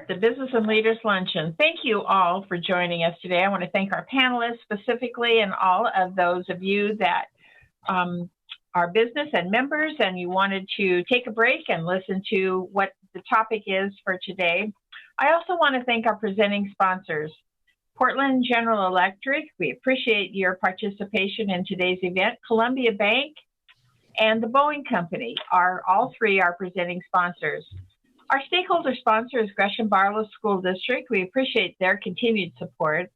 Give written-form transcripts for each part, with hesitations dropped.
start the Business and Leaders Luncheon. Thank you all for joining us today. I want to thank our panelists specifically and all of those of you that are business and members and you wanted to take a break and listen to what the topic is for today. I also want to thank our presenting sponsors. Portland General Electric, we appreciate your participation in today's event. Columbia Bank and the Boeing Company are all three are presenting sponsors. Our stakeholder sponsor is Gresham Barlow School District. We appreciate their continued support.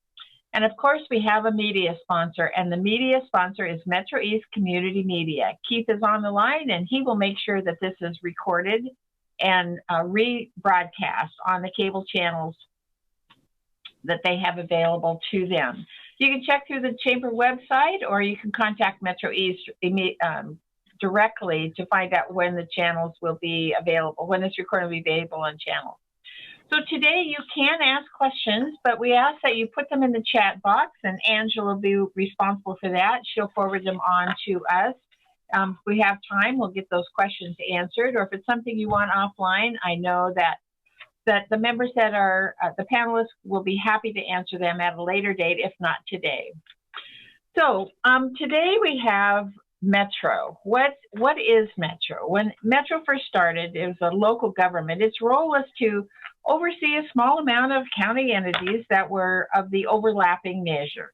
And of course, we have a media sponsor, and the media sponsor is MetroEast Community Media. Keith is on the line, and he will make sure that this is recorded and rebroadcast on the cable channels that they have available to them. You can check through the Chamber website, or you can contact MetroEast directly to find out when the channels will be available, when this recording will be available on channels. So today you can ask questions, but we ask that you put them in the chat box, and Angela will be responsible for that. She'll forward them on to us. If we have time, we'll get those questions answered, or if it's something you want offline, I know that the members that are, the panelists will be happy to answer them at a later date, if not today. So today we have Metro. What is Metro? When Metro first started, it was a local government. Its role was to oversee a small amount of county entities that were of the overlapping nature.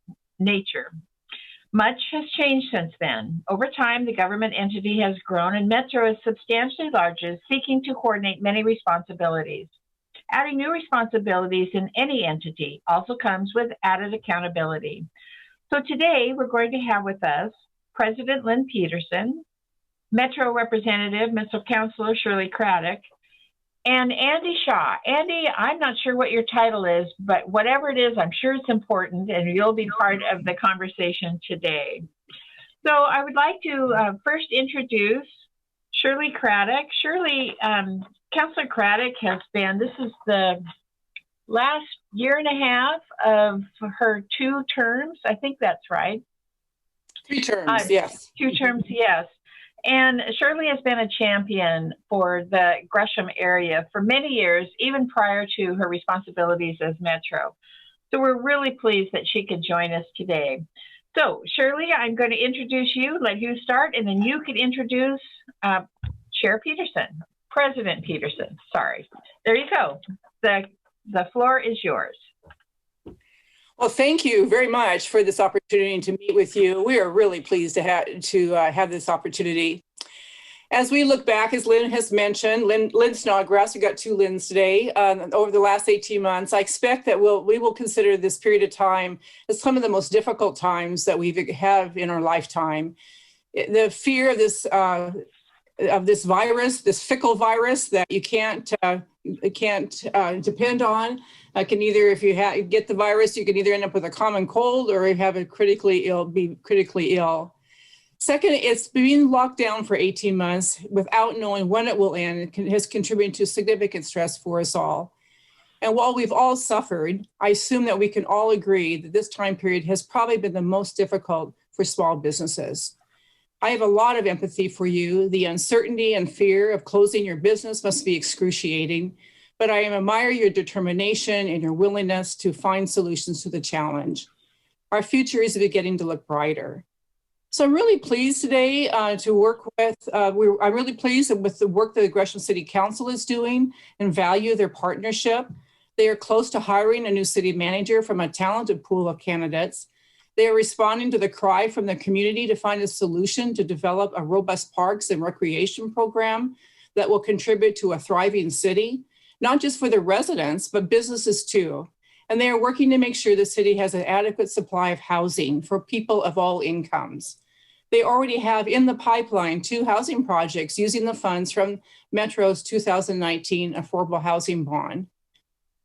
Much has changed since then. Over time, the government entity has grown, and Metro is substantially larger, seeking to coordinate many responsibilities. Adding new responsibilities in any entity also comes with added accountability. So today, we're going to have with us President Lynn Peterson, Metro Representative, Metro Councilor Shirley Craddick, and Andy Shaw. Andy, I'm not sure what your title is, but whatever it is, I'm sure it's important, and you'll be part of the conversation today. So I would like to first introduce Shirley Craddick. Shirley, Councilor Craddick has been, this is the last year and a half of her 2 terms. I think that's right. 3 terms, yes. 2 terms, yes. And Shirley has been a champion for the Gresham area for many years, even prior to her responsibilities as Metro. So we're really pleased that she could join us today. So Shirley, I'm going to introduce you, let you start, and then you can introduce Chair Peterson, President Peterson, sorry. There you go. The floor is yours. Well, thank you very much for this opportunity to meet with you. We are really pleased to have this opportunity. As we look back, as Lynn has mentioned, Lynn Snodgrass, we got 2 Lynns today, over the last 18 months, I expect that we will consider this period of time as some of the most difficult times that we've had in our lifetime. The fear of this virus, this fickle virus that you can't depend on. Can either, if you get the virus, you can either end up with a common cold or have be critically ill. Second, it's being locked down for 18 months without knowing when it will end. It has contributed to significant stress for us all. And while we've all suffered, I assume that we can all agree that this time period has probably been the most difficult for small businesses. I have a lot of empathy for you. The uncertainty and fear of closing your business must be excruciating, but I admire your determination and your willingness to find solutions to the challenge. Our future is beginning to look brighter. So I'm really pleased today to work with, I'm really pleased with the work that the Gresham City Council is doing and value their partnership. They are close to hiring a new city manager from a talented pool of candidates. They are responding to the cry from the community to find a solution to develop a robust parks and recreation program that will contribute to a thriving city, not just for the residents, but businesses too. And they are working to make sure the city has an adequate supply of housing for people of all incomes. They already have in the pipeline 2 housing projects using the funds from Metro's 2019 Affordable Housing Bond.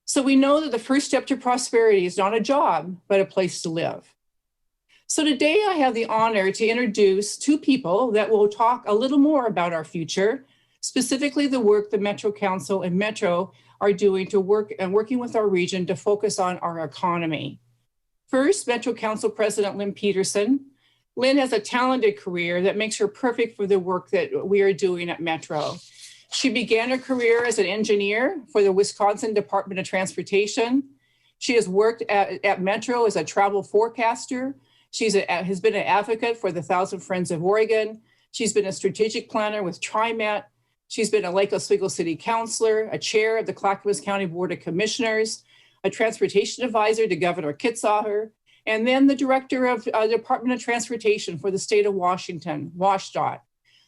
So we know that the first step to prosperity is not a job, but a place to live. So today I have the honor to introduce 2 people that will talk a little more about our future, specifically the work the Metro Council and Metro are doing to working with our region to focus on our economy. First, Metro Council President Lynn Peterson. Lynn has a talented career that makes her perfect for the work that we are doing at Metro. She began her career as an engineer for the Wisconsin Department of Transportation. She has worked at Metro as a travel forecaster. Has been an advocate for the Thousand Friends of Oregon. She's been a strategic planner with TriMet. She's been a Lake Oswego City Councilor, a chair of the Clackamas County Board of Commissioners, a transportation advisor to Governor Kitzhaber, and then the director of Department of Transportation for the state of Washington, WashDOT.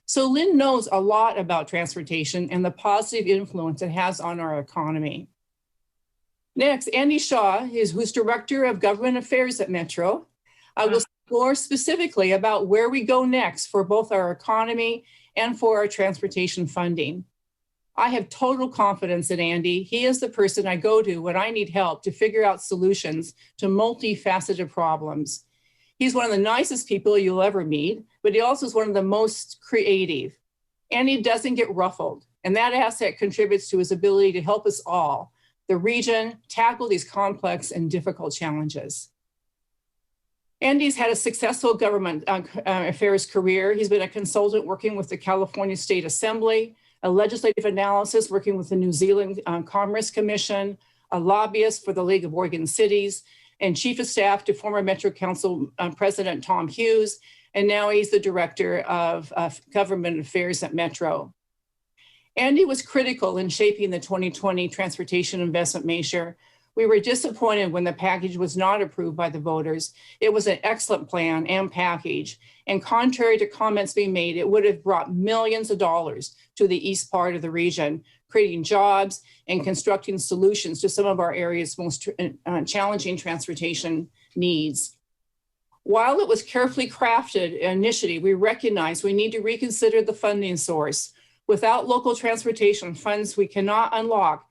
So Lynn knows a lot about transportation and the positive influence it has on our economy. Next, Andy Shaw, who's Director of Government Affairs at Metro, will speak more specifically about where we go next for both our economy and for our transportation funding. I have total confidence in Andy. He is the person I go to when I need help to figure out solutions to multifaceted problems. He's one of the nicest people you'll ever meet, but he also is one of the most creative. Andy doesn't get ruffled, and that asset contributes to his ability to help us all, the region, tackle these complex and difficult challenges. Andy's had a successful government affairs career. He's been a consultant working with the California State Assembly, a legislative analysis working with the New Zealand Commerce Commission, a lobbyist for the League of Oregon Cities, and chief of staff to former Metro Council President Tom Hughes, and now he's the director of government affairs at Metro. Andy was critical in shaping the 2020 transportation investment measure. We were disappointed when the package was not approved by the voters. It was an excellent plan and package, and contrary to comments being made, it would have brought millions of dollars to the east part of the region, creating jobs and constructing solutions to some of our area's most challenging transportation needs. While it was carefully crafted initially, we recognize we need to reconsider the funding source. Without local transportation funds, we cannot unlock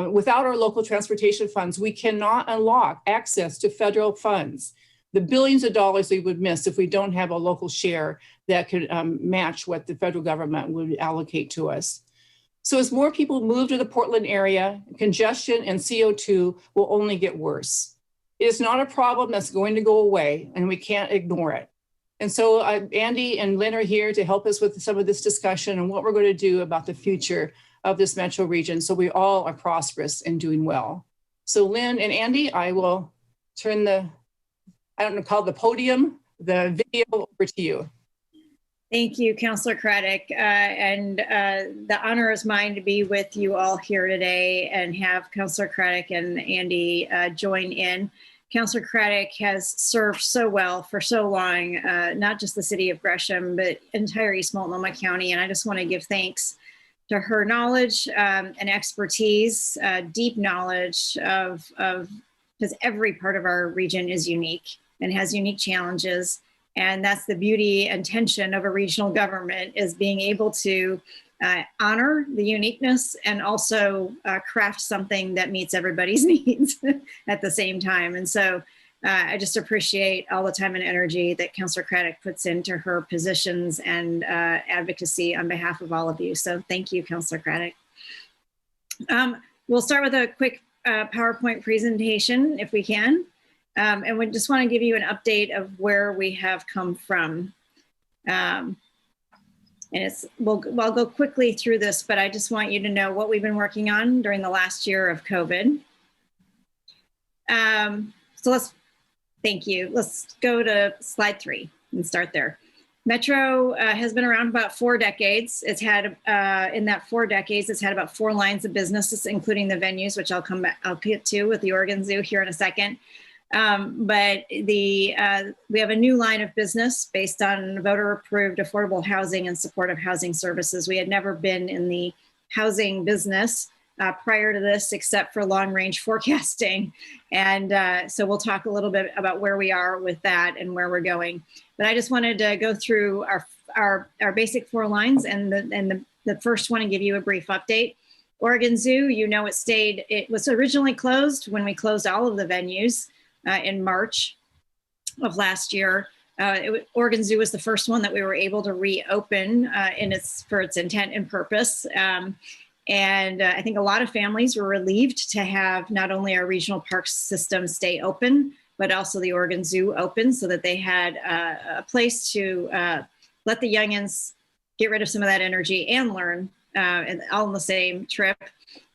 without our local transportation funds, we cannot unlock access to federal funds. The billions of dollars we would miss if we don't have a local share that could match what the federal government would allocate to us. So as more people move to the Portland area, congestion and CO2 will only get worse. It is not a problem that's going to go away, and we can't ignore it. And so Andy and Lynn are here to help us with some of this discussion and what we're going to do about the future of this metro region so we all are prosperous and doing well. So Lynn and Andy, I will turn the podium, the video over to you. Thank you, Councilor Craddick. And the honor is mine to be with you all here today and have Councilor Craddick and Andy join in. Councilor Craddick has served so well for so long, not just the city of Gresham, but entire East Multnomah County. And I just want to give thanks to her knowledge and expertise, deep knowledge of because every part of our region is unique and has unique challenges. And that's the beauty and tension of a regional government, is being able to honor the uniqueness and also craft something that meets everybody's needs at the same time. And so I just appreciate all the time and energy that Councilor Craddick puts into her positions and advocacy on behalf of all of you. So thank you, Councilor Craddick. We'll start with a quick PowerPoint presentation if we can. And we just want to give you an update of where we have come from. And I'll go quickly through this, but I just want you to know what we've been working on during the last year of COVID. Thank you. Let's go to slide 3 and start there. Metro has been around about 4 decades. It's had, in that 4 decades, it's had about 4 lines of businesses, including the venues, which I'll get to with the Oregon Zoo here in a second. But we have a new line of business based on voter-approved affordable housing and supportive housing services. We had never been in the housing business prior to this, except for long-range forecasting. And so we'll talk a little bit about where we are with that and where we're going. But I just wanted to go through our basic 4 lines and the first one and give you a brief update. Oregon Zoo, you know, it was originally closed when we closed all of the venues in March of last year. Oregon Zoo was the first one that we were able to reopen for its intent and purpose. And I think a lot of families were relieved to have not only our regional parks system stay open, but also the Oregon Zoo open, so that they had a place to let the youngins get rid of some of that energy and learn and all on the same trip.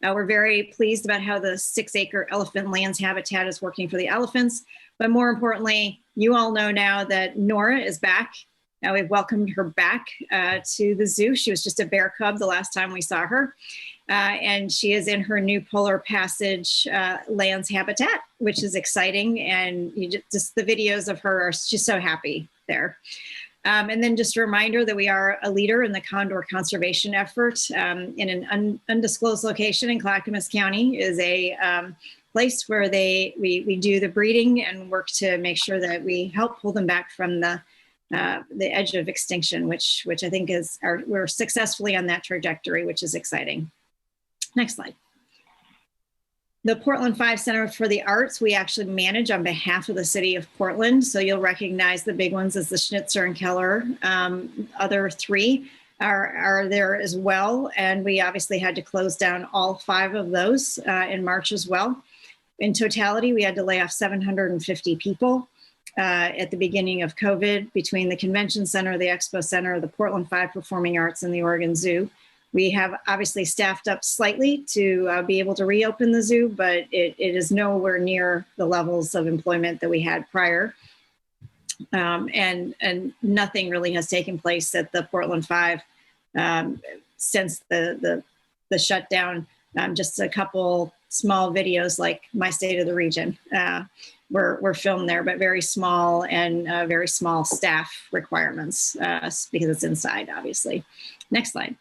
We're very pleased about how the 6-acre elephant lands habitat is working for the elephants. But more importantly, you all know now that Nora is back. We've welcomed her back to the zoo. She was just a bear cub the last time we saw her. And she is in her new Polar Passage lands habitat, which is exciting. And just the videos of her, she's so happy there. And then just a reminder that we are a leader in the condor conservation effort in an undisclosed location in Clackamas County is a place where we do the breeding and work to make sure that we help pull them back from the edge of extinction, which I think we're successfully on that trajectory, which is exciting. Next slide. The Portland 5 Center for the Arts, we actually manage on behalf of the city of Portland. So you'll recognize the big ones as the Schnitzer and Keller. Other 3 are there as well. And we obviously had to close down all 5 of those in March as well. In totality, we had to lay off 750 people at the beginning of COVID between the Convention Center, the Expo Center, the Portland 5 Performing Arts, and the Oregon Zoo. We have obviously staffed up slightly to be able to reopen the zoo, but it is nowhere near the levels of employment that we had prior. And nothing really has taken place at the Portland 5 since the shutdown. Just a couple small videos like My State of the Region were filmed there, but very small and very small staff requirements because it's inside, obviously. Next slide.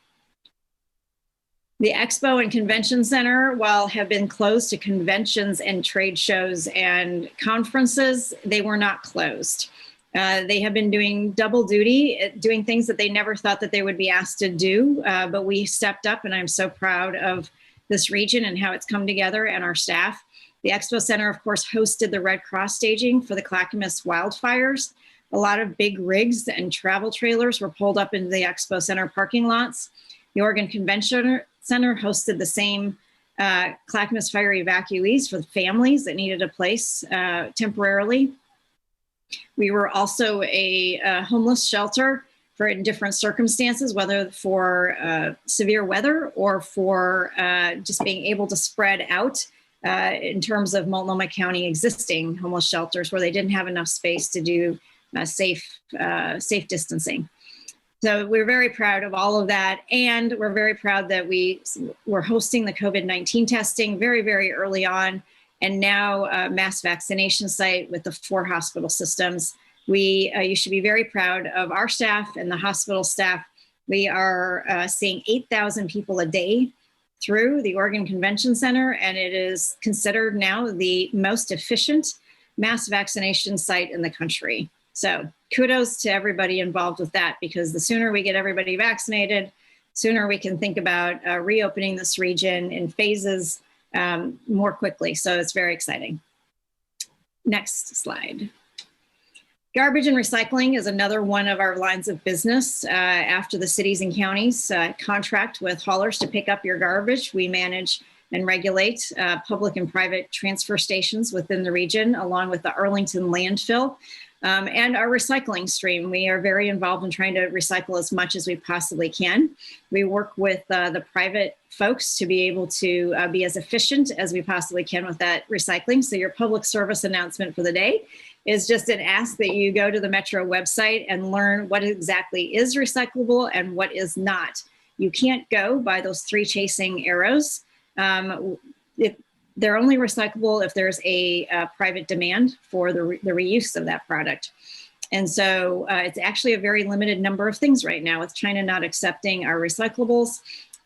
The Expo and Convention Center, while have been closed to conventions and trade shows and conferences, they were not closed. They have been doing double duty, doing things that they never thought that they would be asked to do, but we stepped up, and I'm so proud of this region and how it's come together and our staff. The Expo Center, of course, hosted the Red Cross staging for the Clackamas wildfires. A lot of big rigs and travel trailers were pulled up into the Expo Center parking lots. The Oregon Convention Center hosted the same Clackamas fire evacuees for the families that needed a place temporarily. We were also a homeless shelter for in different circumstances, whether for severe weather or for just being able to spread out in terms of Multnomah County existing homeless shelters where they didn't have enough space to do safe distancing. So we're very proud of all of that. And we're very proud that we were hosting the COVID-19 testing very, very early on. And now a mass vaccination site with the 4 hospital systems. You should be very proud of our staff and the hospital staff. We are seeing 8,000 people a day through the Oregon Convention Center, and it is considered now the most efficient mass vaccination site in the country. So kudos to everybody involved with that, because the sooner we get everybody vaccinated, sooner we can think about reopening this region in phases more quickly. So it's very exciting. Next slide. Garbage and recycling is another one of our lines of business. After the cities and counties contract with haulers to pick up your garbage, we manage and regulate public and private transfer stations within the region, along with the Arlington landfill. And our recycling stream. We are very involved in trying to recycle as much as we possibly can. We work with the private folks to be able to be as efficient as we possibly can with that recycling. So your public service announcement for the day is just an ask that you go to the Metro website and learn what exactly is recyclable and what is not. You can't go by those 3 chasing arrows. They're only recyclable if there's a private demand for the reuse of that product. And so it's actually a very limited number of things right now, with China not accepting our recyclables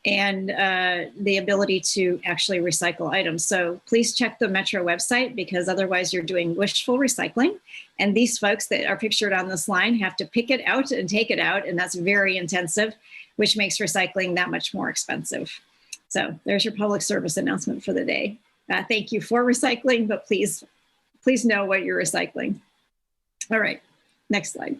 and the ability to actually recycle items. So please check the Metro website, because otherwise you're doing wishful recycling. And these folks that are pictured on this line have to pick it out and take it out. And that's very intensive, which makes recycling that much more expensive. So there's your public service announcement for the day. Thank you for recycling, but please know what you're recycling. All right, next slide.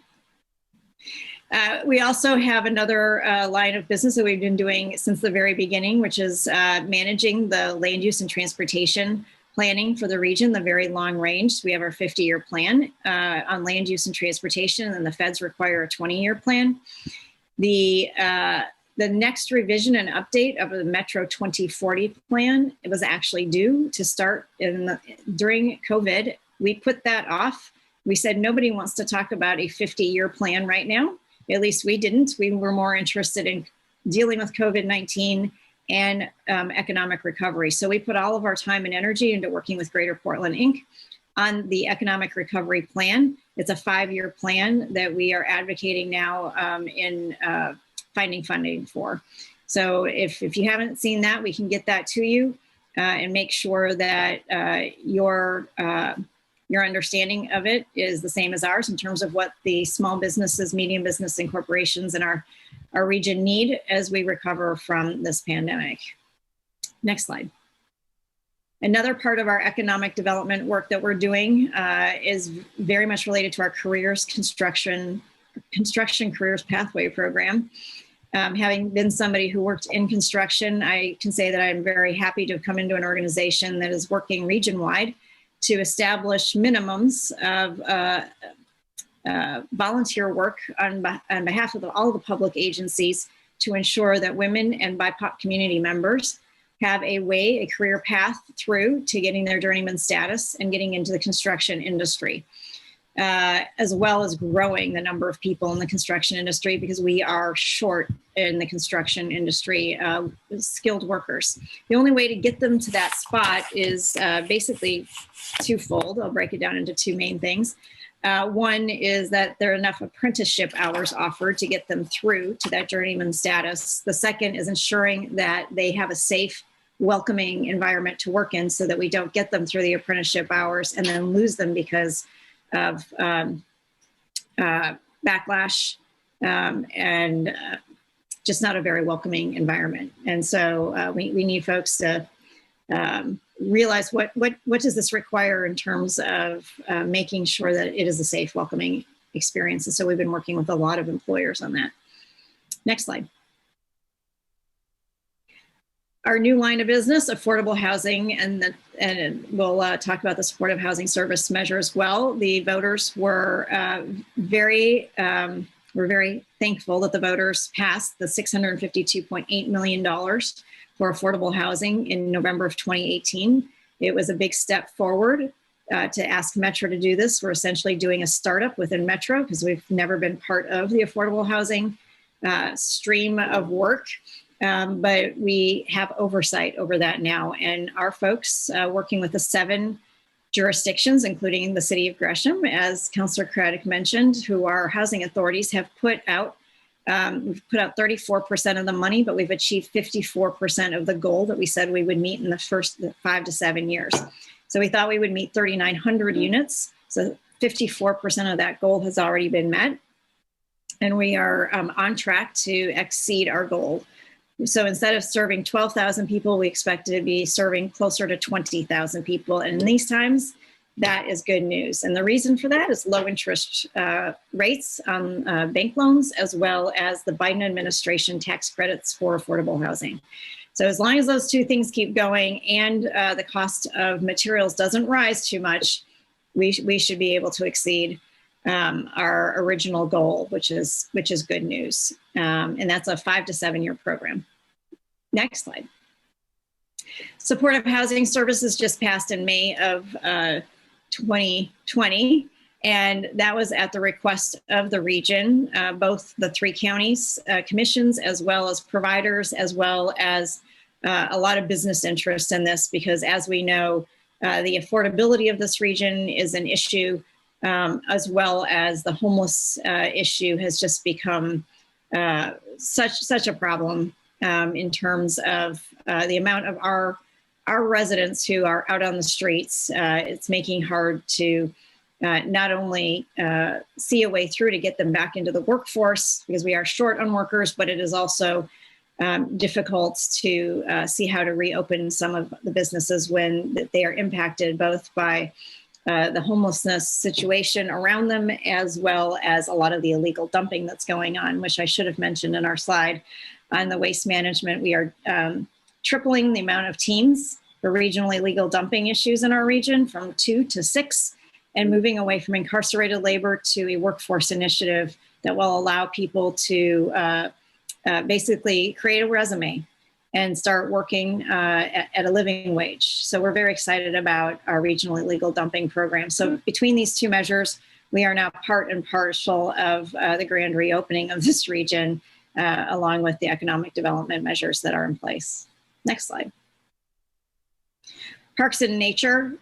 We also have another line of business that we've been doing since the very beginning, which is managing the land use and transportation planning for the region, the very long range. We have our 50-year plan on land use and transportation, and the feds require a 20-year plan. The The next revision and update of the Metro 2040 plan, it was actually due to start during COVID. We put that off. We said nobody wants to talk about a 50-year plan right now. At least we didn't. We were more interested in dealing with COVID-19 and economic recovery. So we put all of our time and energy into working with Greater Portland, Inc. on the economic recovery plan. It's a 5-year plan that we are advocating now in finding funding for. So if you haven't seen that, we can get that to you and make sure that your understanding of it is the same as ours in terms of what the small businesses, medium business, and corporations in our region need as we recover from this pandemic. Next slide. Another part of our economic development work that we're doing is very much related to our construction careers pathway program. Having been somebody who worked in construction, I can say that I'm very happy to have come into an organization that is working region-wide to establish minimums of volunteer work on behalf of all the public agencies to ensure that women and BIPOC community members have a career path through to getting their journeyman status and getting into the construction industry, as well as growing the number of people in the construction industry, because we are short in the construction industry, skilled workers. The only way to get them to that spot is basically twofold. I'll break it down into two main things. One is that there are enough apprenticeship hours offered to get them through to that journeyman status. The second is ensuring that they have a safe, welcoming environment to work in so that we don't get them through the apprenticeship hours and then lose them because of backlash and just not a very welcoming environment. And so we need folks to realize what does this require in terms of making sure that it is a safe, welcoming experience. And so we've been working with a lot of employers on that. Next slide. Our new line of business, affordable housing, and we'll talk about the supportive housing service measure as well. The voters were very thankful that the voters passed the $652.8 million for affordable housing in November of 2018. It was a big step forward to ask Metro to do this. We're essentially doing a startup within Metro because we've never been part of the affordable housing stream of work. But we have oversight over that now. And our folks working with the 7 jurisdictions, including the city of Gresham, as Councilor Craddick mentioned, who are housing authorities, have put out, we've put out 34% of the money, but we've achieved 54% of the goal that we said we would meet in the first 5 to 7 years. So we thought we would meet 3,900 units. So 54% of that goal has already been met. And we are on track to exceed our goal. So instead of serving 12,000 people, we expect to be serving closer to 20,000 people. And in these times, that is good news. And the reason for that is low interest rates on bank loans, as well as the Biden administration tax credits for affordable housing. So as long as those two things keep going and the cost of materials doesn't rise too much, we should be able to exceed our original goal, which is good news. And that's a 5 to 7 year program. Next slide. Supportive housing services just passed in May of 2020. And that was at the request of the region, both the 3 counties, commissions, as well as providers, as well as a lot of business interest in this, because as we know, the affordability of this region is an issue, as well as the homeless issue has just become such a problem in terms of the amount of our residents who are out on the streets. It's making hard to not only see a way through to get them back into the workforce, because we are short on workers, but it is also difficult to see how to reopen some of the businesses when they are impacted both by the homelessness situation around them, as well as a lot of the illegal dumping that's going on, which I should have mentioned in our slide. On the waste management, we are tripling the amount of teams for regional illegal dumping issues in our region from 2 to 6, and moving away from incarcerated labor to a workforce initiative that will allow people to basically create a resume and start working at a living wage. So we're very excited about our regional illegal dumping program. So between these two measures, we are now part and parcel of the grand reopening of this region, along with the economic development measures that are in place. Next slide. Parks and Nature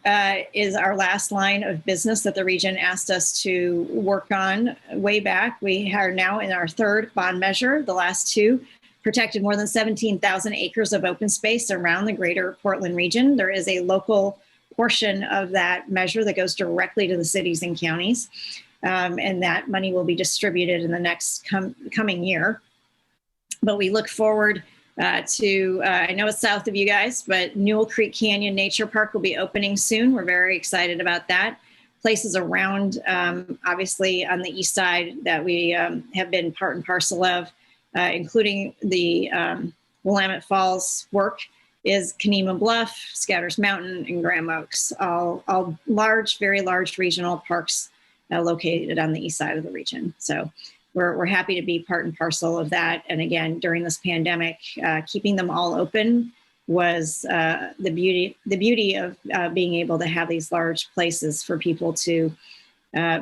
is our last line of business that the region asked us to work on way back. We are now in our third bond measure. The last two protected more than 17,000 acres of open space around the greater Portland region. There is a local portion of that measure that goes directly to the cities and counties, and that money will be distributed in the next coming year. But we look forward to, I know it's south of you guys, but Newell Creek Canyon Nature Park will be opening soon. We're very excited about that. Places around, obviously on the east side that we have been part and parcel of, including the Willamette Falls work, is Kenema Bluff, Scouters Mountain, and Graham Oaks, all large, very large regional parks located on the east side of the region. So we're happy to be part and parcel of that. And again, during this pandemic, keeping them all open was the beauty of being able to have these large places for people to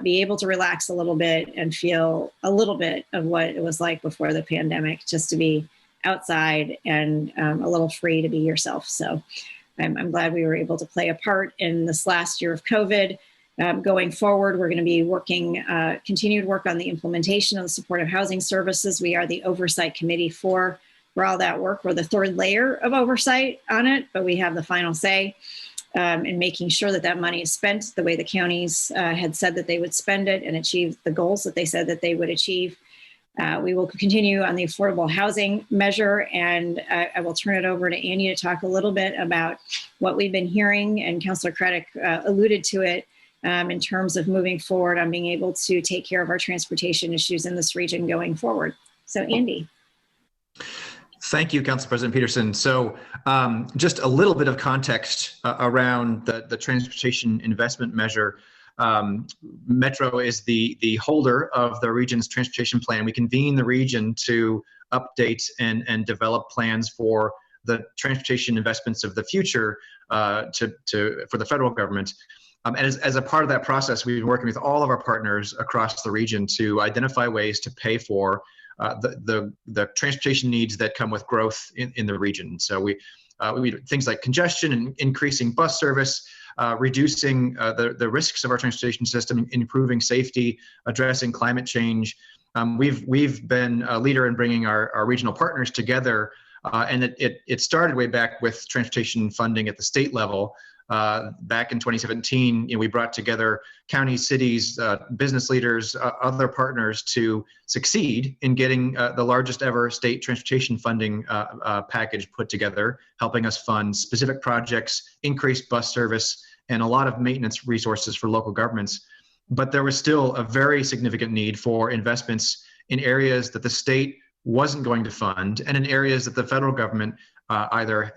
be able to relax a little bit and feel a little bit of what it was like before the pandemic, just to be outside and a little free to be yourself. So I'm glad we were able to play a part in this last year of COVID. Going forward, we're going to be working, continued work on the implementation of the supportive housing services. We are the oversight committee for all that work. We're the third layer of oversight on it, but we have the final say. And making sure that that money is spent the way the counties had said that they would spend it and achieve the goals that they said that they would achieve. We will continue on the affordable housing measure, and I will turn it over to Andy to talk a little bit about what we've been hearing, and Councilor Craddick alluded to it in terms of moving forward on being able to take care of our transportation issues in this region going forward. So Andy. Thank you, Council President Peterson. So just a little bit of context around the transportation investment measure. Metro is the holder of the region's transportation plan. We convene the region to update and develop plans for the transportation investments of the future for the federal government. And as a part of that process, we've been working with all of our partners across the region to identify ways to pay for the transportation needs that come with growth in the region. So we do things like congestion and increasing bus service, reducing the risks of our transportation system, improving safety, addressing climate change. We've been a leader in bringing our regional partners together, and it started way back with transportation funding at the state level. Back in 2017, we brought together counties, cities, business leaders, other partners to succeed in getting the largest ever state transportation funding package put together, helping us fund specific projects, increased bus service, and a lot of maintenance resources for local governments. But there was still a very significant need for investments in areas that the state wasn't going to fund, and in areas that the federal government either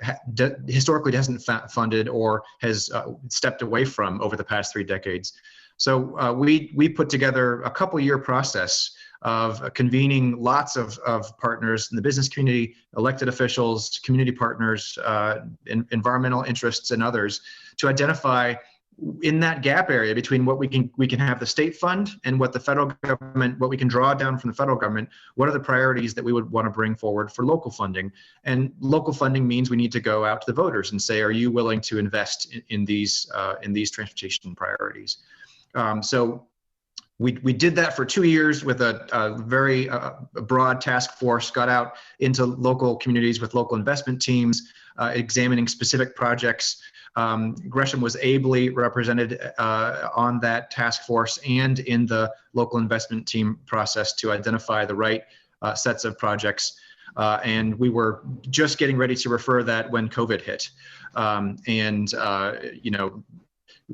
historically hasn't funded or has stepped away from over the past 3 decades. So we put together a couple-year process of convening lots of partners in the business community, elected officials, community partners, environmental interests, and others to identify in that gap area between what we can have the state fund and what the federal government, what we can draw down from the federal government, what are the priorities that we would want to bring forward for local funding. And local funding means we need to go out to the voters and say, are you willing to invest in these transportation priorities? So we did that for 2 years with a very broad task force, got out into local communities with local investment teams, examining specific projects. Gresham was ably represented on that task force and in the local investment team process to identify the right sets of projects. And we were just getting ready to refer that when COVID hit.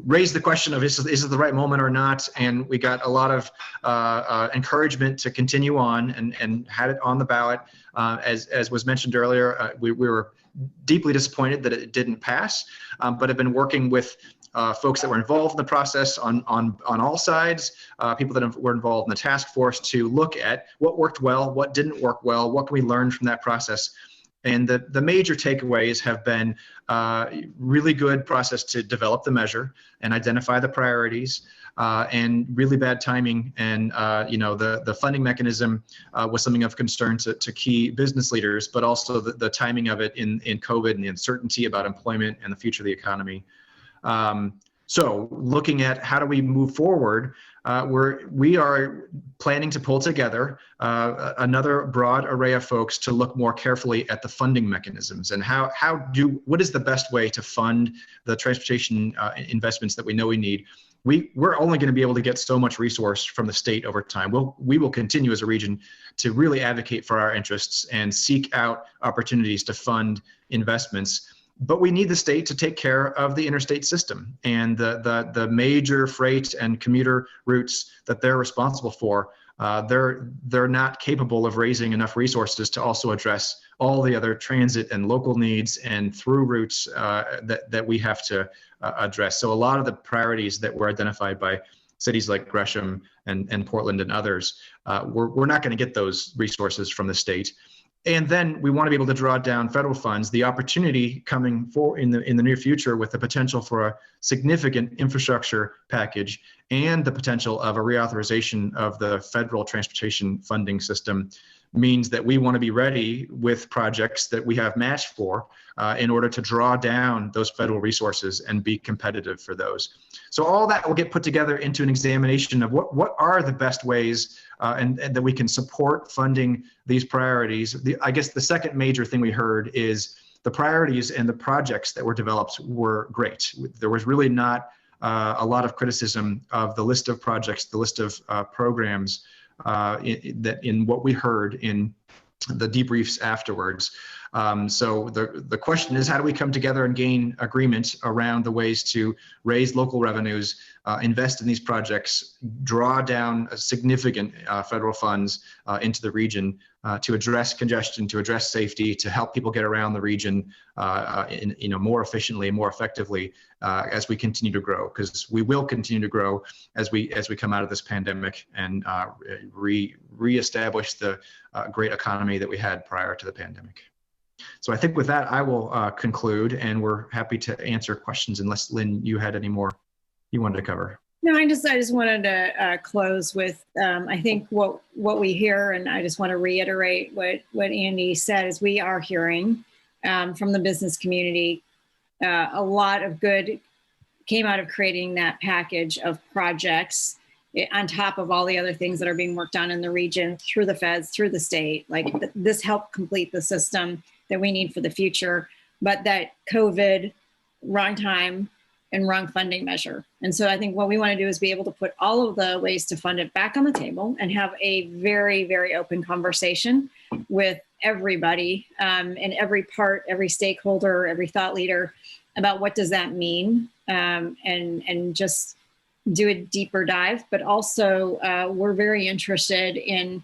Raised the question of is it the right moment or not? And we got a lot of encouragement to continue on and had it on the ballot. As was mentioned earlier, we were deeply disappointed that it didn't pass, but have been working with folks that were involved in the process on all sides, people that were involved in the task force, to look at what worked well, what didn't work well, what can we learn from that process. And the major takeaways have been really good process to develop the measure and identify the priorities, and really bad timing. And the funding mechanism was something of concern to key business leaders, but also the timing of it in COVID and the uncertainty about employment and the future of the economy. So looking at how do we move forward, we are planning to pull together another broad array of folks to look more carefully at the funding mechanisms and what is the best way to fund the transportation investments that we know we need. We're only going to be able to get so much resource from the state over time. We will continue as a region to really advocate for our interests and seek out opportunities to fund investments. But we need the state to take care of the interstate system and the major freight and commuter routes that they're responsible for. They're not capable of raising enough resources to also address all the other transit and local needs and through routes that we have to address. So a lot of the priorities that were identified by cities like Gresham and Portland and others, we're not going to get those resources from the state. And then we want to be able to draw down federal funds. The opportunity coming for in the near future with the potential for a significant infrastructure package and the potential of a reauthorization of the federal transportation funding system means that we want to be ready with projects that we have matched for in order to draw down those federal resources and be competitive for those. So all that will get put together into an examination of what are the best ways and that we can support funding these priorities. I guess the second major thing we heard is the priorities and the projects that were developed were great. There was really not a lot of criticism of the list of projects, the list of programs in what we heard in the debriefs afterwards. So the question is, how do we come together and gain agreement around the ways to raise local revenues, invest in these projects, draw down significant federal funds into the region to address congestion, to address safety, to help people get around the region more efficiently and more effectively as we continue to grow, because we will continue to grow as we come out of this pandemic and reestablish the great economy that we had prior to the pandemic. So I think with that, I will conclude, and we're happy to answer questions unless, Lynn, you had any more you wanted to cover. No, I just wanted to close with, I think what we hear, and I just want to reiterate what Andy said, is we are hearing from the business community a lot of good came out of creating that package of projects on top of all the other things that are being worked on in the region through the feds, through the state. Like this helped complete the system that we need for the future, but that COVID, wrong time, and wrong funding measure. And so I think what we want to do is be able to put all of the ways to fund it back on the table and have a very, very open conversation with everybody and every stakeholder, every thought leader about what does that mean, and just do a deeper dive. But also we're very interested in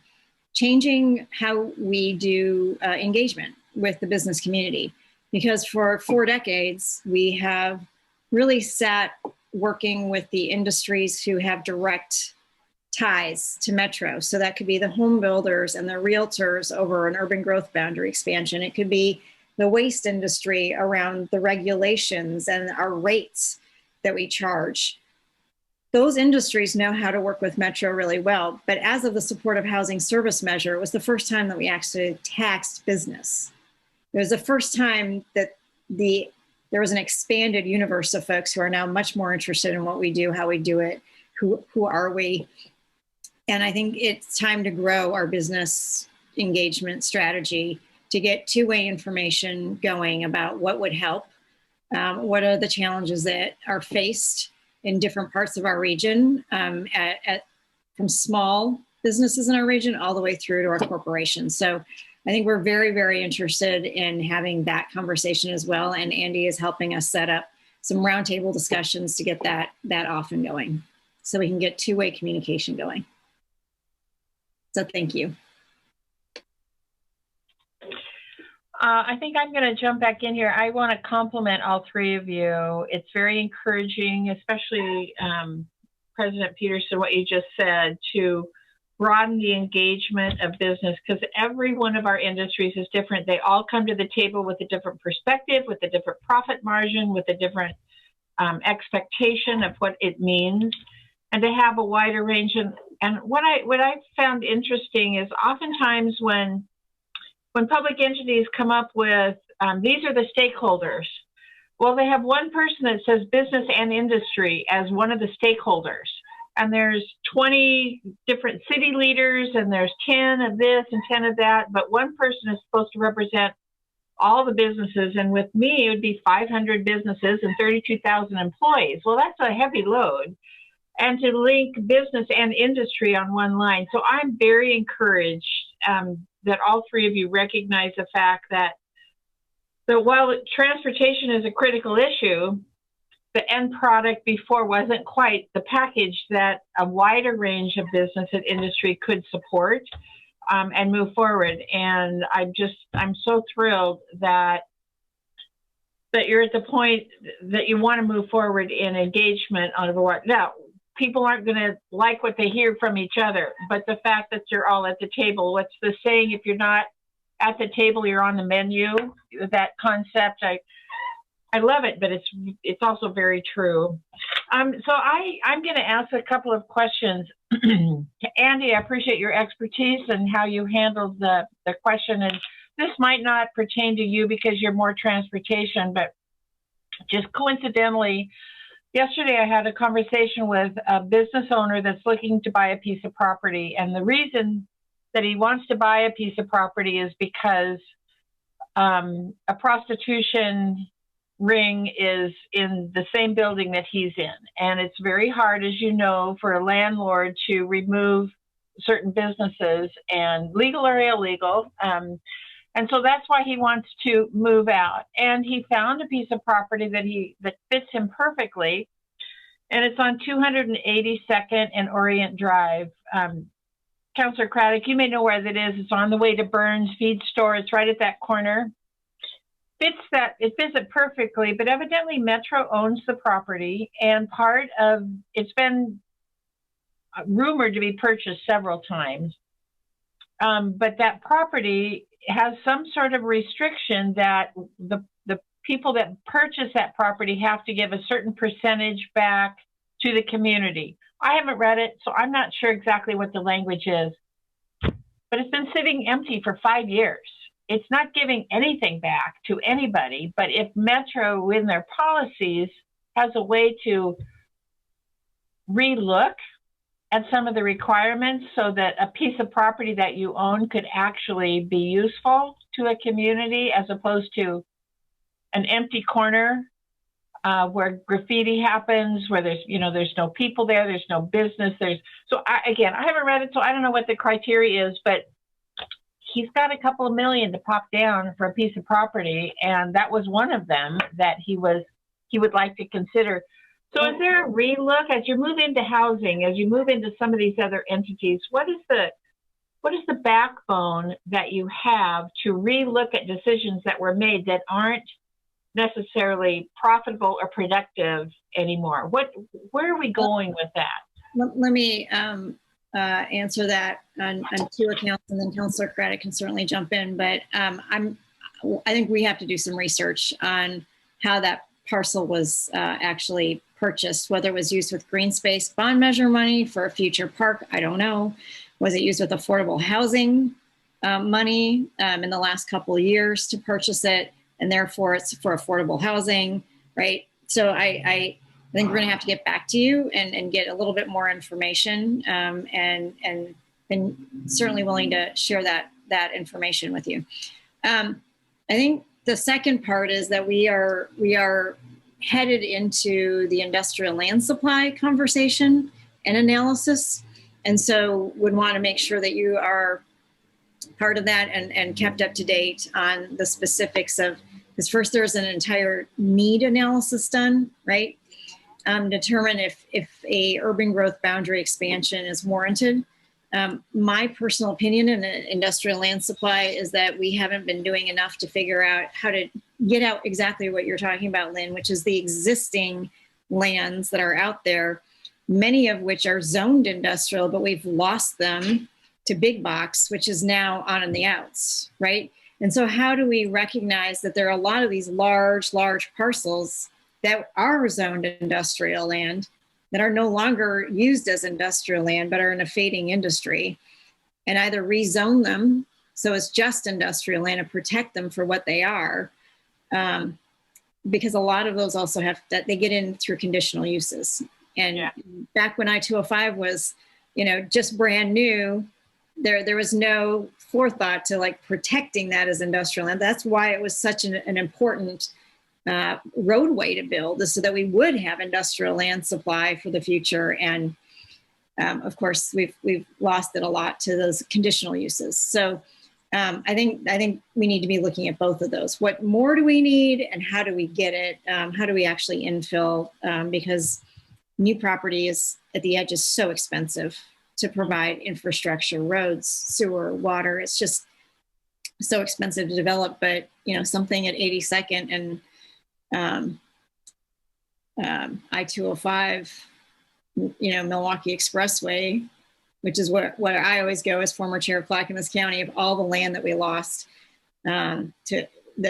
changing how we do engagement with the business community, because for 4 decades, we have really sat working with the industries who have direct ties to Metro. So that could be the home builders and the realtors over an urban growth boundary expansion. It could be the waste industry around the regulations and our rates that we charge. Those industries know how to work with Metro really well. But as of the supportive housing service measure, it was the first time that we actually taxed business. It was the first time that there was an expanded universe of folks who are now much more interested in what we do, how we do it, who are we. And I think it's time to grow our business engagement strategy to get two-way information going about what would help, what are the challenges that are faced in different parts of our region, from small businesses in our region all the way through to our corporations. So I think we're very, very interested in having that conversation as well. And Andy is helping us set up some roundtable discussions to get that off and going so we can get two-way communication going. So thank you. I think I'm going to jump back in here. I want to compliment all three of you. It's very encouraging, especially President Peterson, what you just said, to broaden the engagement of business, because every one of our industries is different. They all come to the table with a different perspective, with a different profit margin, with a different expectation of what it means, and to have a wider range. And what I found interesting is oftentimes when public entities come up with, these are the stakeholders, well, they have one person that says business and industry as one of the stakeholders. And there's 20 different city leaders, and there's 10 of this and 10 of that, but one person is supposed to represent all the businesses. And with me, it would be 500 businesses and 32,000 employees. Well, that's a heavy load. And to link business and industry on one line. So I'm very encouraged that all three of you recognize the fact that while transportation is a critical issue, the end product before wasn't quite the package that a wider range of business and industry could support and move forward. And I'm so thrilled that you're at the point that you want to move forward in engagement on a board. Now, people aren't going to like what they hear from each other, but the fact that you're all at the table, what's the saying? If you're not at the table, you're on the menu. That concept, I love it, but it's also very true. So I'm going to ask a couple of questions. Andy, I appreciate your expertise and how you handled the question. And this might not pertain to you because you're more transportation, but just coincidentally, yesterday I had a conversation with a business owner that's looking to buy a piece of property. And the reason that he wants to buy a piece of property is because a prostitution ring is in the same building that he's in. And it's very hard, as you know, for a landlord to remove certain businesses, and legal or illegal. And so that's why he wants to move out. And he found a piece of property that fits him perfectly. And it's on 282nd and Orient Drive. Councilor Craddick, you may know where that is. It's on the way to Burns Feed Store. It's right at that corner. It fits it perfectly, but evidently Metro owns the property, and it's been rumored to be purchased several times. But that property has some sort of restriction that the people that purchase that property have to give a certain percentage back to the community. I haven't read it, so I'm not sure exactly what the language is, but it's been sitting empty for 5 years. It's not giving anything back to anybody, but if Metro, in their policies, has a way to relook at some of the requirements so that a piece of property that you own could actually be useful to a community, as opposed to an empty corner where graffiti happens, where there's no people there, there's no business. I haven't read it, so I don't know what the criteria is, but he's got a couple of million to pop down for a piece of property, and that was one of them that he would like to consider. So is there a relook as you move into housing, as you move into some of these other entities? What is the backbone that you have to relook at decisions that were made that aren't necessarily profitable or productive anymore? Where are we going with that? Let me answer that on two accounts, and then Councilor Craddick can certainly jump in. But I think we have to do some research on how that parcel was actually purchased, whether it was used with green space bond measure money for a future park. I don't know. Was it used with affordable housing money in the last couple of years to purchase it, and therefore it's for affordable housing, right? So I think we're going to have to get back to you and get a little bit more information, and certainly willing to share that information with you. I think the second part is that we are headed into the industrial land supply conversation and analysis, and so would want to make sure that you are part of that and kept up to date on the specifics of, because first there's an entire need analysis done, right? Determine if a urban growth boundary expansion is warranted My personal opinion in the industrial land supply is that we haven't been doing enough to figure out how to get out exactly what you're talking about, Lynn, which is the existing lands that are out there, many of which are zoned industrial, but we've lost them to big box, which is now on the outs, right? And so how do we recognize that there are a lot of these large parcels that are zoned industrial land that are no longer used as industrial land, but are in a fading industry, and either rezone them so it's just industrial land and protect them for what they are, because a lot of those also have that they get in through conditional uses. And back when I-205 was, just brand new, there was no forethought to like protecting that as industrial land. That's why it was such an important roadway to build, so that we would have industrial land supply for the future. And of course, we've lost it a lot to those conditional uses. So I think we need to be looking at both of those. What more do we need, and how do we get it? How do we actually infill? Because new property is at the edge is so expensive to provide infrastructure, roads, sewer, water. It's just so expensive to develop. But something at 82nd and I-205, Milwaukee Expressway, which is what I always go as former chair of Clackamas County, of all the land that we lost that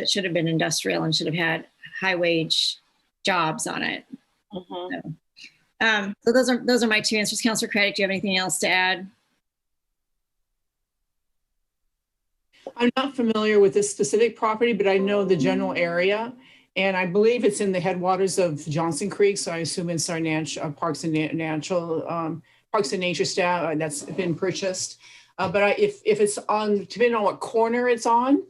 should have been industrial and should have had high wage jobs on it. Mm-hmm. So those are my two answers. Councilor Craddick, do you have anything else to add? I'm not familiar with this specific property, but I know the general area. And I believe it's in the headwaters of Johnson Creek, so I assume it's our Parks and Nature staff that's been purchased. But if it's on, depending on what corner it's on,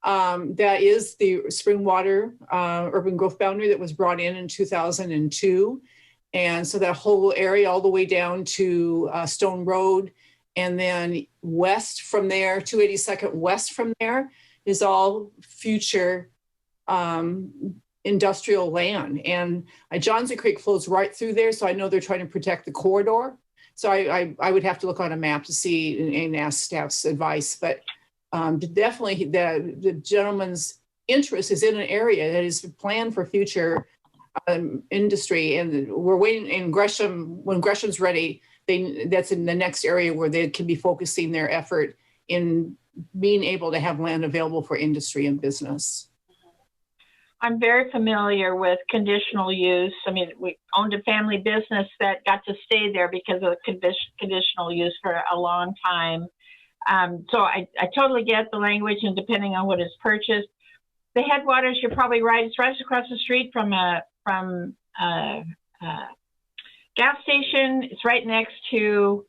that is the Springwater urban growth boundary that was brought in 2002. And so that whole area all the way down to Stone Road, and then west from there, 282nd west from there is all future industrial land. And Johnson Creek flows right through there. So I know they're trying to protect the corridor. So I would have to look on a map to see and ask staff's advice. But definitely the gentleman's interest is in an area that is planned for future industry. And we're waiting in Gresham, when Gresham's ready, that's in the next area where they can be focusing their effort in being able to have land available for industry and business. I'm very familiar with conditional use. I mean, we owned a family business that got to stay there because of the conditional use for a long time. So I totally get the language, and depending on what is purchased. The headwaters, you're probably right. It's right across the street from a gas station. It's right next to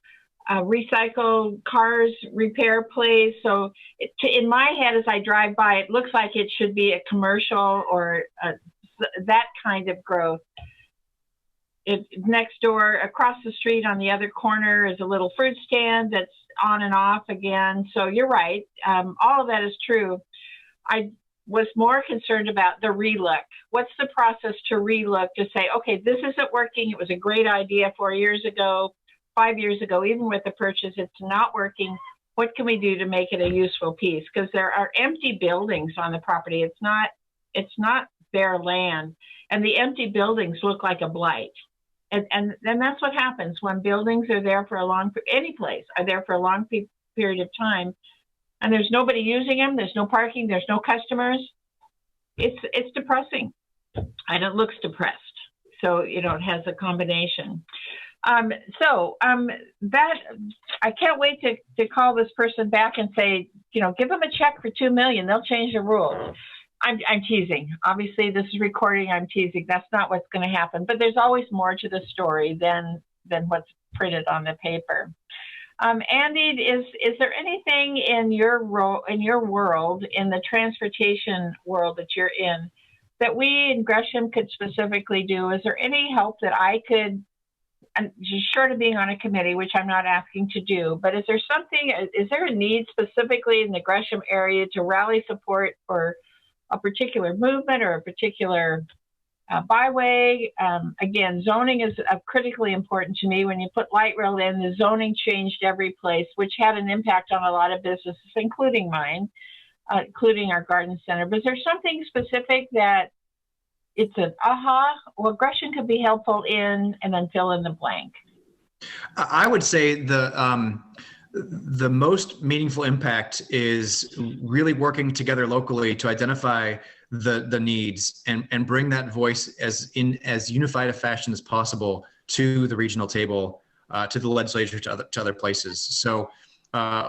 a recycled cars repair place. So in my head, as I drive by, it looks like it should be a commercial or that kind of growth. Next door, across the street on the other corner, is a little fruit stand that's on and off again. So you're right. All of that is true. I was more concerned about the relook. What's the process to relook, to say, okay, this isn't working. It was a great idea 4 years ago, 5 years ago, even with the purchase, it's not working. What can we do to make it a useful piece? Because there are empty buildings on the property. It's not bare land. And the empty buildings look like a blight. And then that's what happens when buildings are there for a long, any place are there for a long period of time, and there's nobody using them, there's no parking, there's no customers. It's depressing, and it looks depressed. So, it has a combination. That I can't wait to call this person back and say, give them a check for $2 million. They'll change the rules. I'm teasing. Obviously, this is recording. I'm teasing. That's not what's going to happen. But there's always more to the story than what's printed on the paper. Andy, is there anything in your world, in the transportation world that you're in, that we in Gresham could specifically do? Is there any help that I could, short of being on a committee, which I'm not asking to do, but is there a need specifically in the Gresham area to rally support for a particular movement or a particular byway. Again, zoning is critically important to me. When you put light rail in, the zoning changed every place, which had an impact on a lot of businesses, including mine, including our garden center. But is there something specific that it's an aha, well, Gresham could be helpful in, and then fill in the blank? I would say the most meaningful impact is really working together locally to identify the needs and bring that voice as unified a fashion as possible to the regional table, to the legislature, to other places. So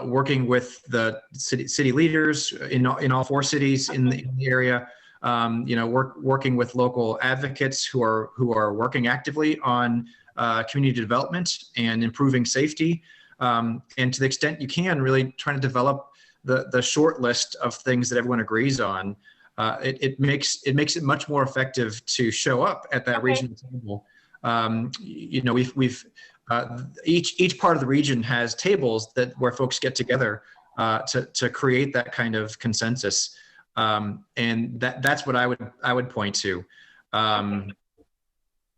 working with the city leaders in all 4 cities in the area, working with local advocates who are working actively on community development and improving safety, and to the extent you can, really trying to develop the short list of things that everyone agrees on. It makes it much more effective to show up at that regional table. We've each part of the region has tables where folks get together to create that kind of consensus, and that's what I would point to.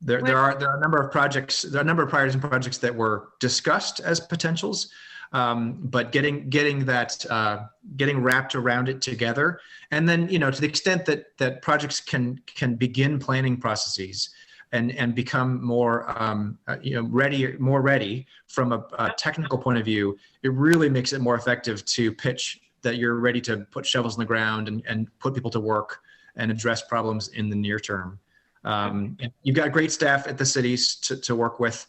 There are a number of projects. There are a number of priorities and projects that were discussed as potentials, but getting wrapped around it together, and then to the extent that projects can begin planning processes and become more ready from a technical point of view, it really makes it more effective to pitch that you're ready to put shovels in the ground and put people to work and address problems in the near term. And you've got great staff at the cities to work with.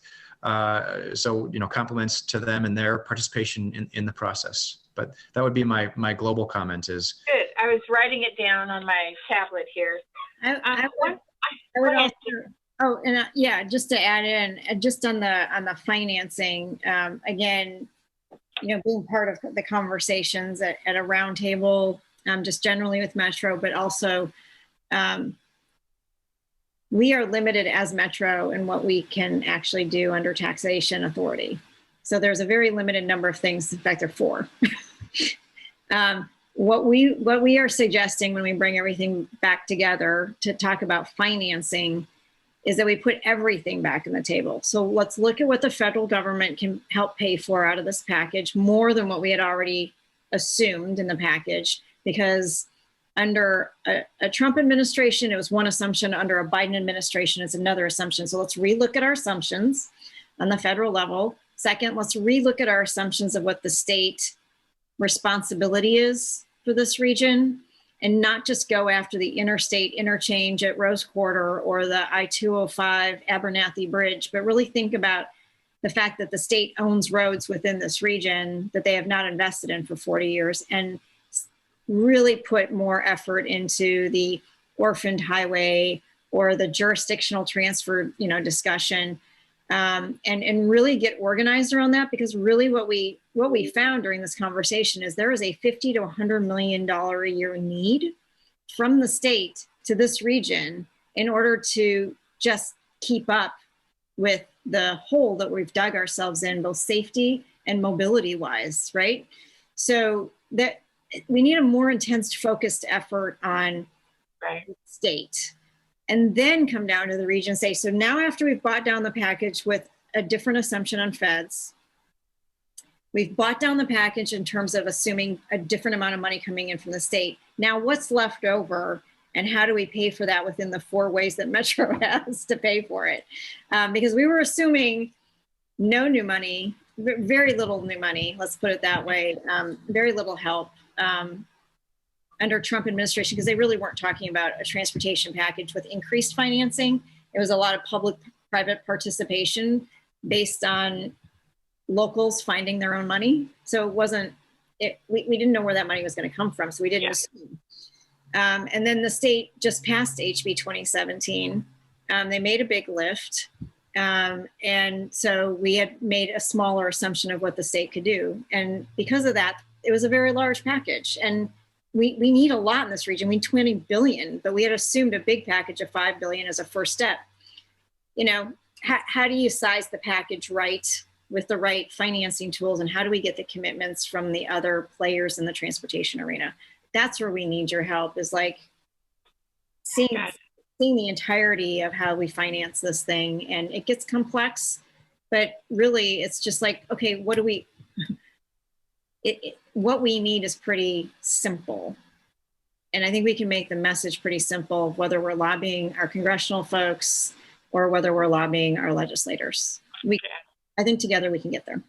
So, compliments to them and their participation in the process. But that would be my global comment is. Good. I was writing it down on my tablet here. I would also, just to add in, just on the financing, again, being part of the conversations at a roundtable, just generally with Metro, but also, we are limited as Metro in what we can actually do under taxation authority. So there's a very limited number of things. In fact, there are 4. What we are suggesting when we bring everything back together to talk about financing is that we put everything back on the table. So let's look at what the federal government can help pay for out of this package, more than what we had already assumed in the package, because under a Trump administration, it was one assumption. Under a Biden administration, it's another assumption. So let's relook at our assumptions on the federal level. Second, let's relook at our assumptions of what the state responsibility is for this region, and not just go after the interstate interchange at Rose Quarter or the I-205 Abernathy Bridge, but really think about the fact that the state owns roads within this region that they have not invested in for 40 years, and really put more effort into the orphaned highway or the jurisdictional transfer, discussion, and really get organized around that. Because really what we found during this conversation is there is a $50 to $100 million a year need from the state to this region in order to just keep up with the hole that we've dug ourselves in, both safety and mobility wise, right? So that we need a more intense, focused effort on the state, and then come down to the region and say, so now after we've bought down the package with a different assumption on feds, we've bought down the package in terms of assuming a different amount of money coming in from the state. Now what's left over, and how do we pay for that within the 4 ways that Metro has to pay for it? Because we were assuming no new money, very little new money, let's put it that way, very little help under Trump administration, because they really weren't talking about a transportation package with increased financing. It was a lot of public-private participation based on locals finding their own money. So it wasn't, we didn't know where that money was going to come from, so we didn't assume. And then the state just passed HB 2017. They made a big lift. And so we had made a smaller assumption of what the state could do. And because of that, it was a very large package. And we need a lot in this region. We need 20 billion, but we had assumed a big package of 5 billion as a first step. How do you size the package right with the right financing tools? And how do we get the commitments from the other players in the transportation arena? That's where we need your help, is like seeing seeing the entirety of how we finance this thing, and it gets complex, but really it's just like, okay, what do we, what we need is pretty simple. And I think we can make the message pretty simple, whether we're lobbying our congressional folks or whether we're lobbying our legislators. I think together we can get there.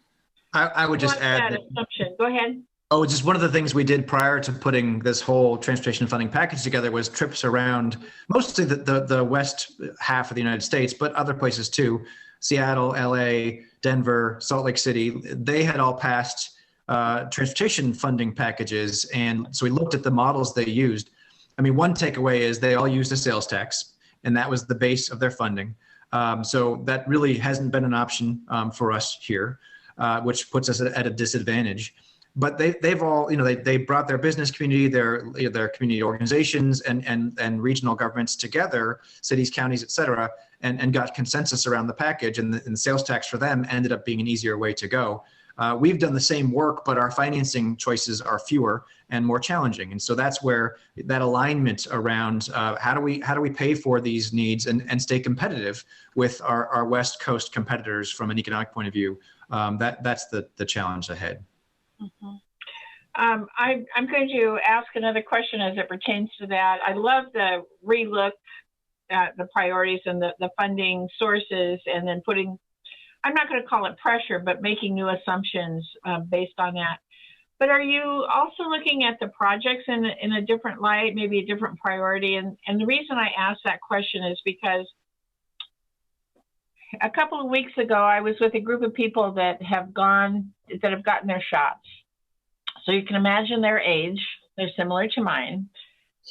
I would just add that assumption. Go ahead. Oh, just one of the things we did prior to putting this whole transportation funding package together was trips around mostly the west half of the United States, but other places too. Seattle, LA, Denver, Salt Lake City, they had all passed transportation funding packages. And so we looked at the models they used. I mean, one takeaway is they all used a sales tax, and that was the base of their funding. So that really hasn't been an option for us here, which puts us at a disadvantage. But they've all, they brought their business community, their community organizations and regional governments together, cities, counties, et cetera, and got consensus around the package. And the sales tax for them ended up being an easier way to go. We've done the same work, but our financing choices are fewer and more challenging. And so that's where that alignment around how do we pay for these needs and stay competitive with our West Coast competitors from an economic point of view. That's the challenge ahead. Mm-hmm. I'm going to ask another question as it pertains to that. I love the relook at the priorities and the funding sources, and then putting, I'm not going to call it pressure, but making new assumptions based on that. But are you also looking at the projects in a different light, maybe a different priority? And the reason I ask that question is because a couple of weeks ago, I was with a group of people that have gotten their shots. So you can imagine their age. They're similar to mine.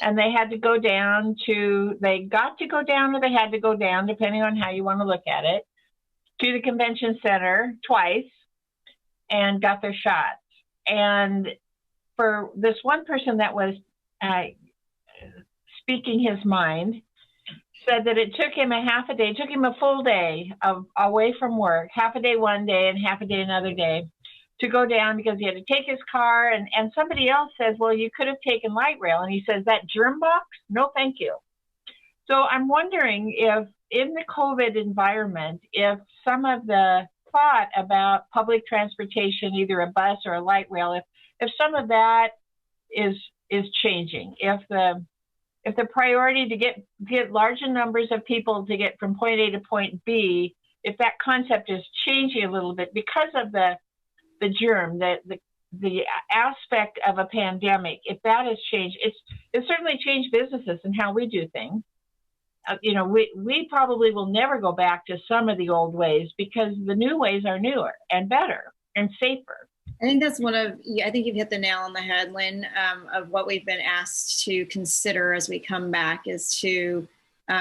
And they had to go down to, they got to go down or they had to go down, depending on how you want to look at it, to the convention center twice and got their shots. And for this one person that was speaking his mind, said that it took him a half a day, it took him a full day of away from work, half a day one day and half a day another day, to go down because he had to take his car. And somebody else says, well, you could have taken light rail. And he says, that germ box? No, thank you. So I'm wondering if in the COVID environment, if some of the thought about public transportation, either a bus or a light rail, if some of that is changing, if the priority to get larger numbers of people to get from point A to point B, if that concept is changing a little bit because of the germ, the aspect of a pandemic, if that has changed, it's certainly changed businesses and how we do things. We probably will never go back to some of the old ways because the new ways are newer and better and safer. I think that's I think you've hit the nail on the head, Lynn, of what we've been asked to consider as we come back is to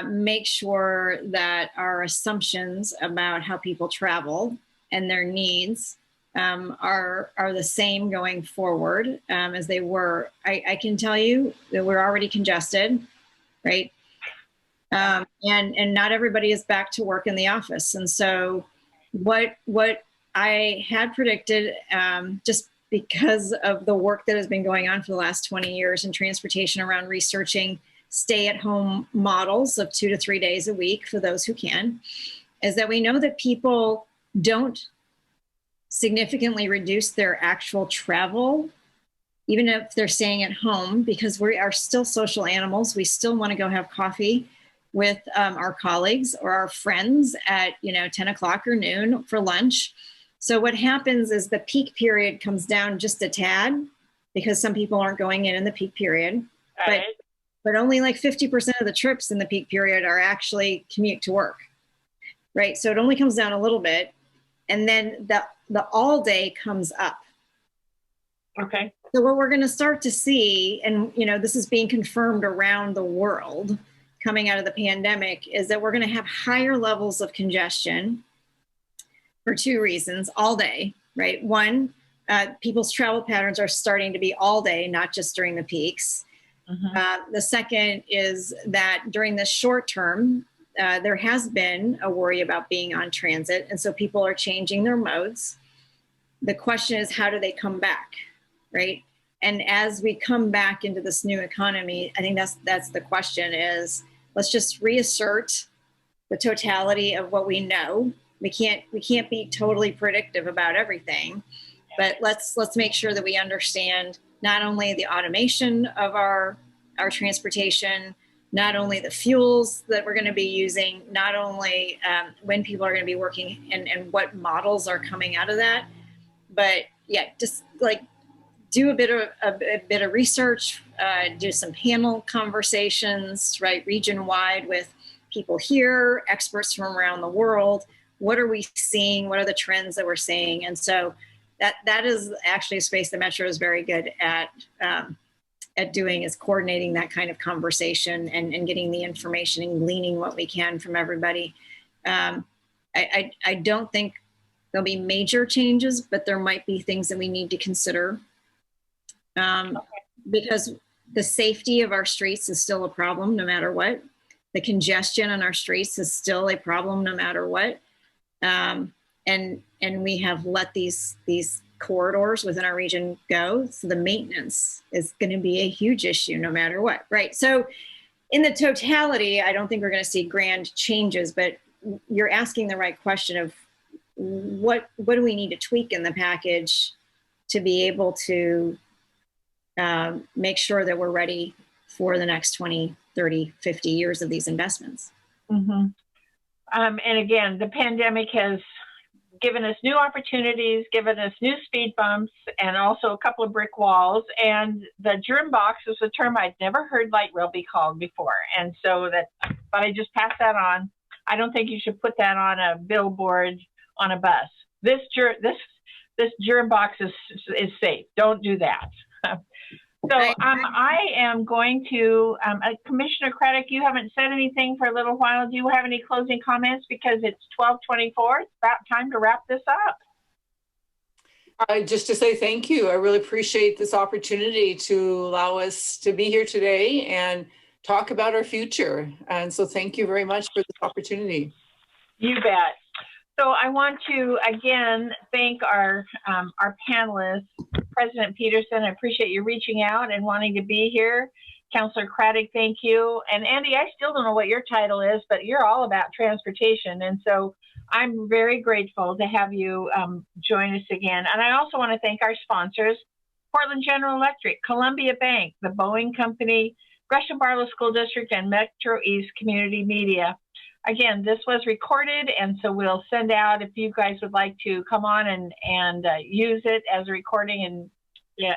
make sure that our assumptions about how people travel and their needs are the same going forward as they were. I can tell you that we're already congested, right? And not everybody is back to work in the office. And so what I had predicted, just because of the work that has been going on for the last 20 years in transportation around researching stay-at-home models of 2 to 3 days a week for those who can, is that we know that people don't significantly reduce their actual travel, even if they're staying at home, because we are still social animals. We still want to go have coffee with our colleagues or our friends at 10 o'clock or noon for lunch. So what happens is the peak period comes down just a tad because some people aren't going in the peak period, but only like 50% of the trips in the peak period are actually commute to work, right? So it only comes down a little bit, and then the all day comes up. Okay. So what we're going to start to see, and this is being confirmed around the world coming out of the pandemic, is that we're going to have higher levels of congestion for two reasons all day, right? One, people's travel patterns are starting to be all day, not just during the peaks. Mm-hmm. The second is that during the short term, there has been a worry about being on transit. And so people are changing their modes. The question is, how do they come back, right? And as we come back into this new economy, I think that's the question is, let's just reassert the totality of what we know. We can't be totally predictive about everything, but let's make sure that we understand not only the automation of our transportation, not only the fuels that we're going to be using, not only when people are going to be working and what models are coming out of that, but yeah, just like do a bit of research, do some panel conversations, right, region wide with people here, experts from around the world. What are we seeing? What are the trends that we're seeing? And so that is actually a space that Metro is very good at doing, is coordinating that kind of conversation and getting the information and gleaning what we can from everybody. I don't think there'll be major changes, but there might be things that we need to consider, because the safety of our streets is still a problem no matter what. The congestion on our streets is still a problem no matter what. And we have let these corridors within our region go. So the maintenance is going to be a huge issue no matter what, right? So in the totality, I don't think we're going to see grand changes, but you're asking the right question of what do we need to tweak in the package to be able to make sure that we're ready for the next 20, 30, 50 years of these investments. Mm-hmm. And again, the pandemic has given us new opportunities, given us new speed bumps, and also a couple of brick walls. And the germ box is a term I'd never heard light rail be called before. And so but I just pass that on. I don't think you should put that on a billboard on a bus. This germ box is safe. Don't do that. So I am going to, Commissioner Craddick, you haven't said anything for a little while. Do you have any closing comments? Because it's 12:24. It's about time to wrap this up. Just to say thank you. I really appreciate this opportunity to allow us to be here today and talk about our future. And so thank you very much for this opportunity. You bet. So I want to, again, thank our panelists. President Peterson, I appreciate you reaching out and wanting to be here. Councilor Craddick, thank you. And Andy, I still don't know what your title is, but you're all about transportation. And so I'm very grateful to have you join us again. And I also want to thank our sponsors, Portland General Electric, Columbia Bank, the Boeing Company, Gresham Barlow School District, and MetroEast Community Media. Again, this was recorded, and so we'll send out, if you guys would like to come on and use it as a recording and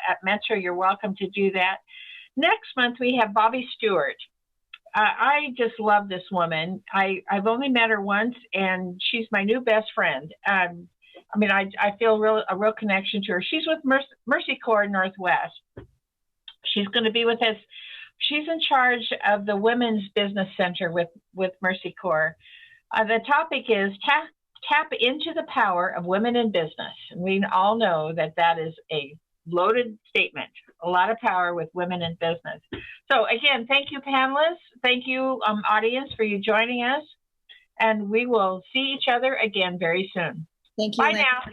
at Metro, you're welcome to do that. Next month, we have Bobby Stewart. I just love this woman. I've only met her once, and she's my new best friend. I feel a real connection to her. She's with Mercy Corps Northwest. She's going to be with us. She's in charge of the Women's Business Center with Mercy Corps. The topic is tap into the power of women in business. And we all know that is a loaded statement, a lot of power with women in business. So again, thank you, panelists. Thank you, audience, for you joining us. And we will see each other again very soon. Thank you. Bye now.